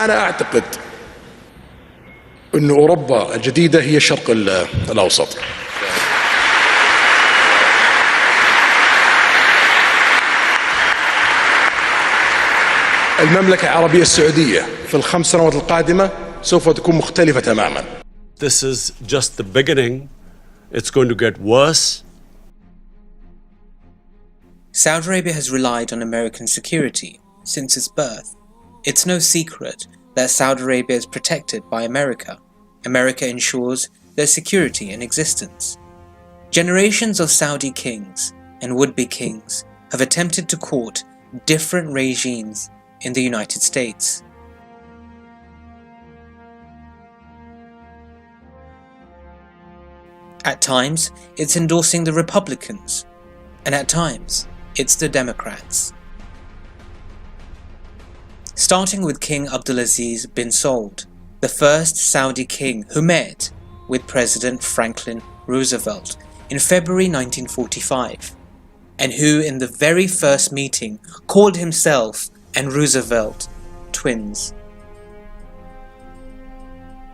أنا أعتقد أن أوروبا الجديدة هي الشرق الأوسط. المملكة العربية السعودية في ال5 سنوات القادمة سوف تكون مختلفة تماما. This is just the beginning. It's going to get worse. Saudi Arabia has relied on American security since its birth. It's no secret that Saudi Arabia is protected by America. America ensures their security and existence. Generations of Saudi kings and would-be kings have attempted to court different regimes in the United States. At times, it's endorsing the Republicans, and at times, it's the Democrats. Starting with King Abdulaziz bin Saud, the first Saudi king who met with President Franklin Roosevelt in February 1945, and who in the very first meeting called himself and Roosevelt twins.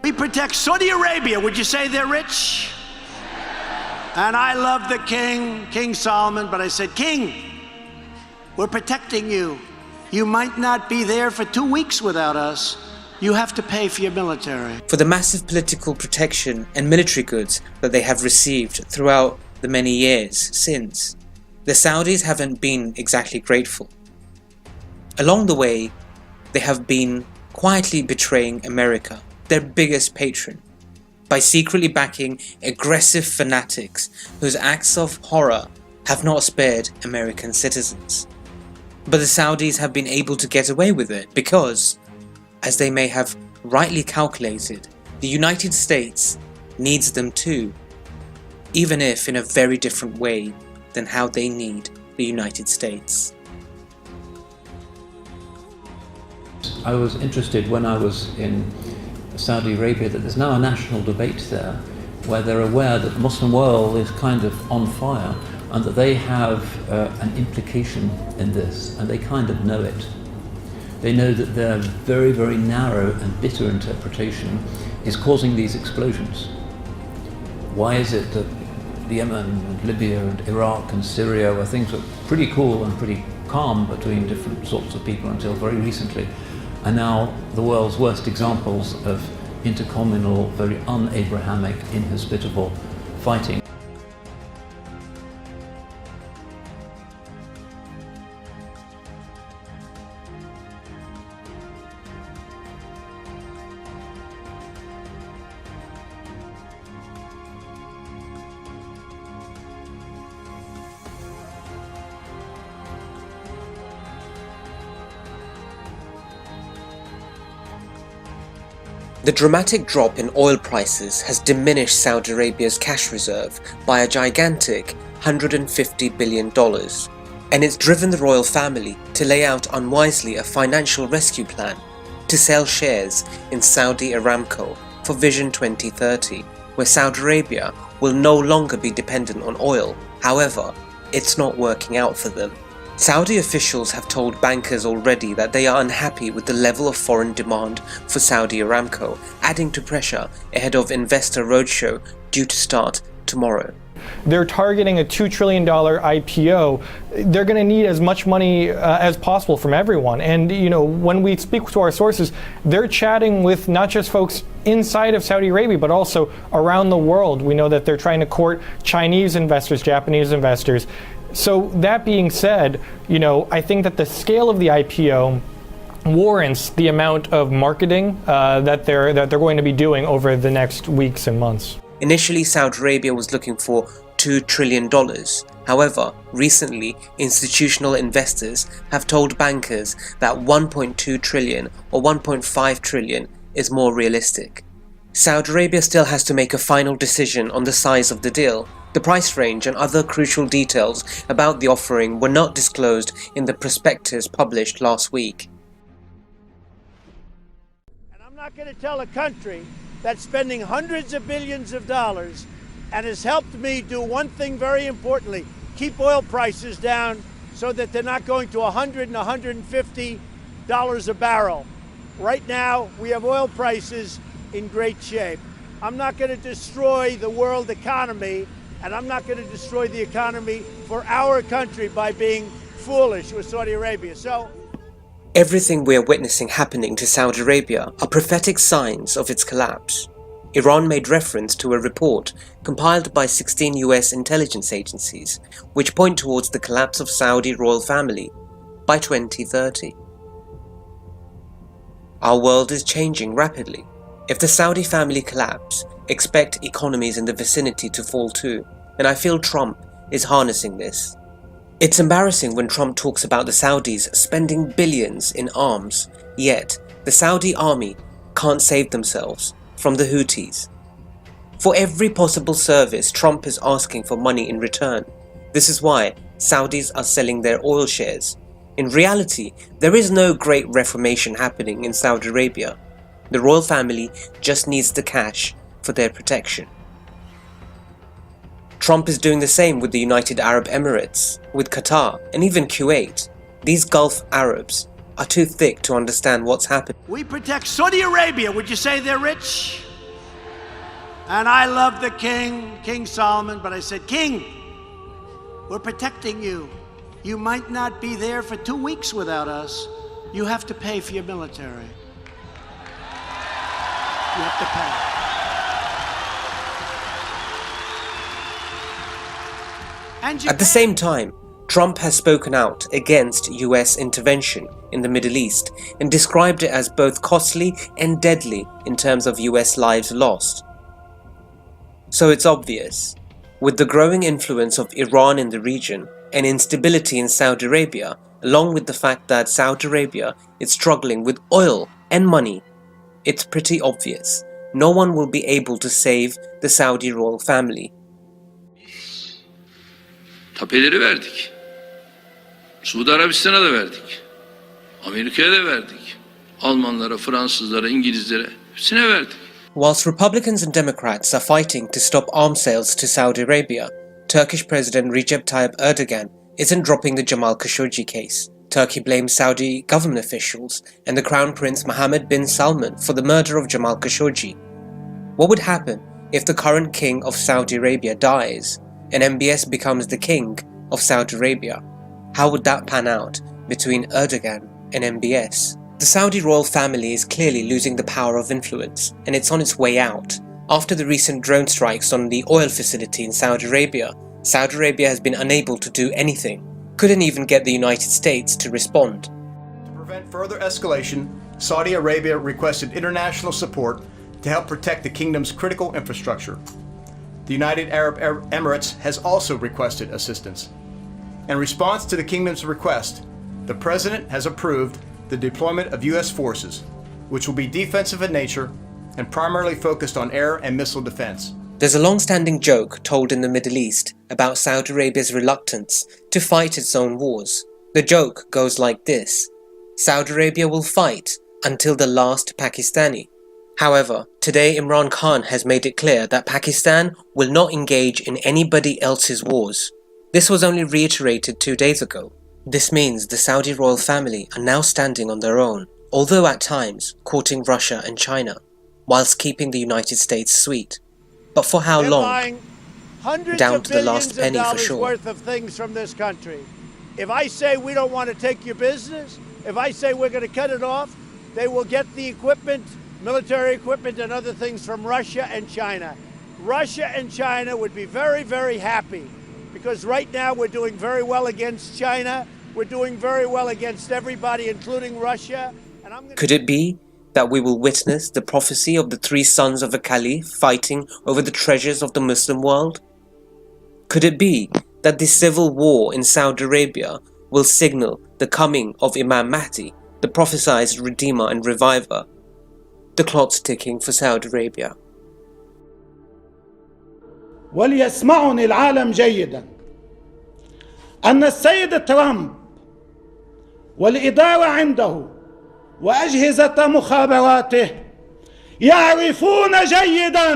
We protect Saudi Arabia. Would you say they're rich? And I love the king, King Solomon, but I said, King, we're protecting you. You might not be there for 2 weeks without us. You have to pay for your military. For the massive political protection and military goods that they have received throughout the many years since, the Saudis haven't been exactly grateful. Along the way, they have been quietly betraying America, their biggest patron, by secretly backing aggressive fanatics whose acts of horror have not spared American citizens. But the Saudis have been able to get away with it because, as they may have rightly calculated, the United States needs them too, even if in a very different way than how they need the United States. I was interested when I was in Saudi Arabia that there's now a national debate there where they're aware that the Muslim world is kind of on fire and that they have an implication in this, and they kind of know it. They know that their very, very narrow and bitter interpretation is causing these explosions. Why is it that Yemen and Libya and Iraq and Syria, where things were pretty cool and pretty calm between different sorts of people until very recently, are now the world's worst examples of intercommunal, very un-Abrahamic, inhospitable fighting? The dramatic drop in oil prices has diminished Saudi Arabia's cash reserve by a gigantic $150 billion, and it's driven the royal family to lay out unwisely a financial rescue plan to sell shares in Saudi Aramco for Vision 2030, where Saudi Arabia will no longer be dependent on oil. However, it's not working out for them. Saudi officials have told bankers already that they are unhappy with the level of foreign demand for Saudi Aramco, adding to pressure ahead of investor roadshow due to start tomorrow. They're targeting a $2 trillion IPO. They're going to need as much money as possible from everyone. And, you know, when we speak to our sources, they're chatting with not just folks inside of Saudi Arabia, but also around the world. We know that they're trying to court Chinese investors, Japanese investors. So that being said, you know, I think that the scale of the IPO warrants the amount of marketing that they're going to be doing over the next weeks and months. Initially, Saudi Arabia was looking for $2 trillion. However, recently, institutional investors have told bankers that 1.2 trillion or 1.5 trillion is more realistic. Saudi Arabia still has to make a final decision on the size of the deal. The price range and other crucial details about the offering were not disclosed in the prospectus published last week. And I'm not going to tell a country that's spending hundreds of billions of dollars and has helped me do one thing very importantly, keep oil prices down so that they're not going to $100 and $150 a barrel. Right now, we have oil prices in great shape. I'm not going to destroy the world economy, and I'm not going to destroy the economy for our country by being foolish with Saudi Arabia. So, everything we are witnessing happening to Saudi Arabia are prophetic signs of its collapse. Iran made reference to a report compiled by 16 US intelligence agencies, which point towards the collapse of Saudi royal family by 2030. Our world is changing rapidly. If the Saudi family collapse, expect economies in the vicinity to fall too, and I feel Trump is harnessing this. It's embarrassing when Trump talks about the Saudis spending billions in arms, yet the Saudi army can't save themselves from the Houthis. For every possible service, Trump is asking for money in return. This is why Saudis are selling their oil shares. In reality, there is no great reformation happening in Saudi Arabia. The royal family just needs the cash for their protection. Trump is doing the same with the United Arab Emirates, with Qatar, and even Kuwait. These Gulf Arabs are too thick to understand what's happening. we protect Saudi Arabia. Would you say they're rich? And I love the king, King Solomon, but I said, King, we're protecting you. You might not be there for 2 weeks without us. You have to pay for your military. You have to pay. And At the same time, Trump has spoken out against US intervention in the Middle East and described it as both costly and deadly in terms of US lives lost. So it's obvious, with the growing influence of Iran in the region and instability in Saudi Arabia, along with the fact that Saudi Arabia is struggling with oil and money, it's pretty obvious no one will be able to save the Saudi royal family. Tapeleri verdik. Suudi Arabistan'a da verdik. Amerika'ya da verdik. Almanlara, Fransızlara, İngilizlere hepsine verdik. Whilst Republicans and Democrats are fighting to stop arms sales to Saudi Arabia, Turkish President Recep Tayyip Erdogan isn't dropping the Jamal Khashoggi case. Turkey blames Saudi government officials and the Crown Prince Mohammed bin Salman for the murder of Jamal Khashoggi. What would happen if the current king of Saudi Arabia dies and MBS becomes the king of Saudi Arabia? How would that pan out between Erdogan and MBS? The Saudi royal family is clearly losing the power of influence, and it's on its way out. After the recent drone strikes on the oil facility in Saudi Arabia has been unable to do anything, couldn't even get the United States to respond. To prevent further escalation, Saudi Arabia requested international support to help protect the kingdom's critical infrastructure. The United Arab Emirates has also requested assistance. In response to the kingdom's request, the President has approved the deployment of U.S. forces, which will be defensive in nature and primarily focused on air and missile defense. There's a long-standing joke told in the Middle East about Saudi Arabia's reluctance to fight its own wars. The joke goes like this: Saudi Arabia will fight until the last Pakistani. However, today Imran Khan has made it clear that Pakistan will not engage in anybody else's wars. This was only reiterated 2 days ago. This means the Saudi royal family are now standing on their own, although at times courting Russia and China, whilst keeping the United States sweet. But for how long? Down to the last penny for sure. Worth of things from this country. If I say we don't want to take your business, if I say we're going to cut it off, they will get the equipment, military equipment and other things from Russia and China. Russia and China would be very, very happy, because right now we're doing very well against China. We're doing very well against everybody, including Russia. And Could it be that we will witness the prophecy of the 3 sons of a caliph fighting over the treasures of the Muslim world? Could it be that this civil war in Saudi Arabia will signal the coming of Imam Mahdi, the prophesied redeemer and reviver? The clock's ticking for Saudi Arabia. وليسمعني العالم جيدا أن السيد ترامب والإدارة عنده وأجهزة مخابراته يعرفون جيدا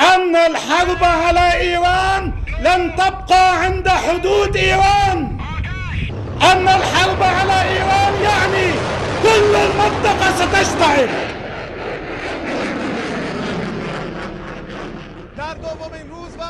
أن الحرب على إيران لن تبقى عند حدود إيران. أن الحرب على إيران يعني كل المنطقة ستشتعل. در دومین روز و